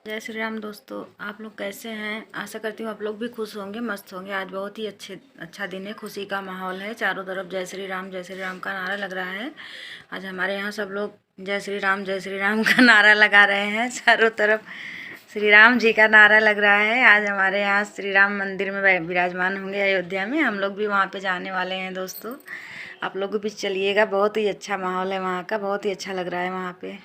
जय श्री राम दोस्तों, आप लोग कैसे हैं। आशा करती हूँ आप लोग भी खुश होंगे, मस्त होंगे। आज बहुत ही अच्छा दिन है, खुशी का माहौल है। चारों तरफ जय श्री राम का नारा लग रहा है। आज हमारे यहाँ सब लोग जय श्री राम का नारा लगा रहे हैं। चारों तरफ श्री राम जी का नारा लग रहा है। आज हमारे यहाँ श्री राम मंदिर में विराजमान होंगे अयोध्या में। हम लोग भी वहाँ पे जाने वाले हैं दोस्तों। आप लोग भी चलिएगा, बहुत ही अच्छा माहौल है वहाँ का, बहुत ही अच्छा लग रहा है वहाँ पे।